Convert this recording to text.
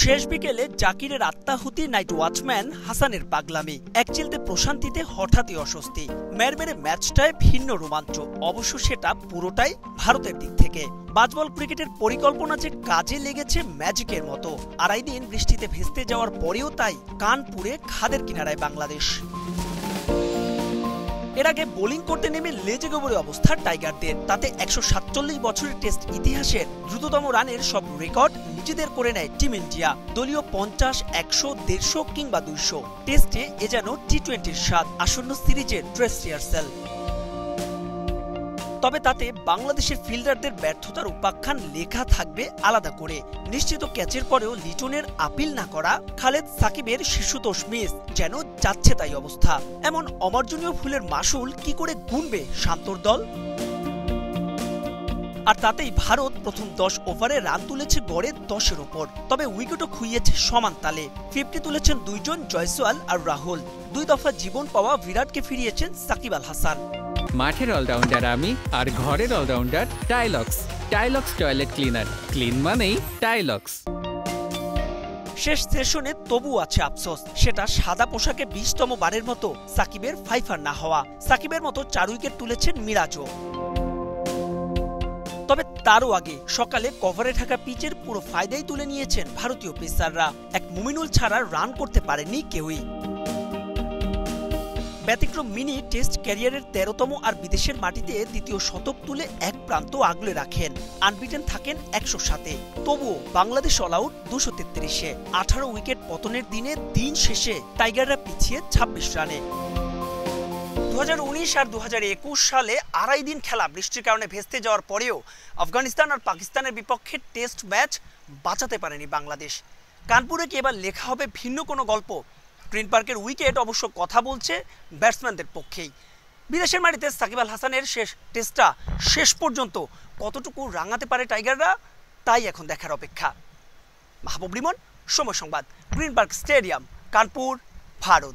শেষ বিকেলে জাকিরের আত্মাহুতি নাইট ওয়াচম্যান হাসানের পাগলামি, এক চিলতে প্রশান্তিতে হঠাৎই অস্বস্তি। মেরমেরে ম্যাচটায় ভিন্ন রোমাঞ্চ, অবশ্য সেটা পুরোটাই ভারতের দিক থেকে। বাজবল ক্রিকেটের পরিকল্পনা যে কাজে লেগেছে ম্যাজিকের মতো। আড়াই দিন বৃষ্টিতে ভেস্তে যাওয়ার পরেও তাই কানপুরে খাদের কিনারায় বাংলাদেশ। এর আগে বোলিং করতে নেমে লেজে গোবরে অবস্থা টাইগারদের। তাতে ১৪৭ বছরের টেস্ট ইতিহাসের দ্রুততম রানের সব রেকর্ড নিজেদের করে নেয় টিম ইন্ডিয়া। দলীয় ৫০, ১০০, ১৫০ কিংবা ২০০ টেস্টে এ যেন টি-20-র স্বাদ, আসন্ন সিরিজের ড্রেস রিহার্সাল। তবে তাতে বাংলাদেশের ফিল্ডারদের ব্যর্থতার উপাখ্যান লেখা থাকবে আলাদা করে। নিশ্চিত ক্যাচের পরেও লিটনের আপিল না করা, খালেদ সাকিবের শিশুতোষ মিস, যেন যাচ্ছে তাই অবস্থা। এমন অমার্জনীয় ভুলের মাসুল কি করে গুনবে শান্তর দল? আর তাতেই ভারত প্রথম ১০ ওভারে রান তুলেছে গড়ে ১০-এর ওপর। তবে উইকেটও খুইয়েছে সমান তালে। 50 তুলেছেন দুইজন, জয়সওয়াল আর রাহুল। ২ দফা জীবন পাওয়া বিরাটকে ফিরিয়েছেন সাকিব আল হাসান। মাঠের অলরাউন্ডার আমি, আর ঘরের allrounder Tylox. Tylox toilet cleaner, clean মানেই টাইলক্স। শেষ সেশনে তবু আছে আফসোস, সেটা সাদা পোশাকে ২০তম বারের মতো সাকিবের ফাইফার না হওয়া। সাকিবের মতো ৪ উইকেট তুলেছেন মিরাজও। তবে তারও আগে সকালে কভারে থাকা পিচের পুরো ফায়দাই তুলে নিয়েছেন ভারতীয় পেসাররা। এক মুমিনুল ছাড়া রান করতে পারেনি কেউই। ব্যতিক্রম মিনি টেস্ট ক্যারিয়ারের ১৩তম আর বিদেশের মাটিতে দ্বিতীয় শতক তুলে এক প্রান্ত আগলে রাখেন। আনবিটেন থাকেন ১০০-এ। তবুও বাংলাদেশ অল আউট ২৩৩-এ। ১৮ উইকেট পতনের দিনে দিন শেষে টাইগাররা পিছিয়ে ২৬ রানে। ২০১৯ আর ২০২১ সালে আড়াই দিন খেলা বৃষ্টির কারণে ভেস্তে যাওয়ার পরেও আফগানিস্তান আর পাকিস্তানের বিপক্ষে টেস্ট ম্যাচ বাঁচাতে পারেনি বাংলাদেশ। কানপুরে কি এবার লেখা হবে ভিন্ন কোনো গল্প? গ্রিন পার্কের উইকেট অবশ্য কথা বলছে ব্যাটসম্যানদের পক্ষেই। বিদেশের মাটিতে সাকিব আল হাসানের শেষ টেস্টটা শেষ পর্যন্ত কতটুকু রাঙাতে পারে টাইগাররা, তাই এখন দেখার অপেক্ষা। মাহবুব রিমন, সময় সংবাদ, green park stadium, Kanpur, Bharat.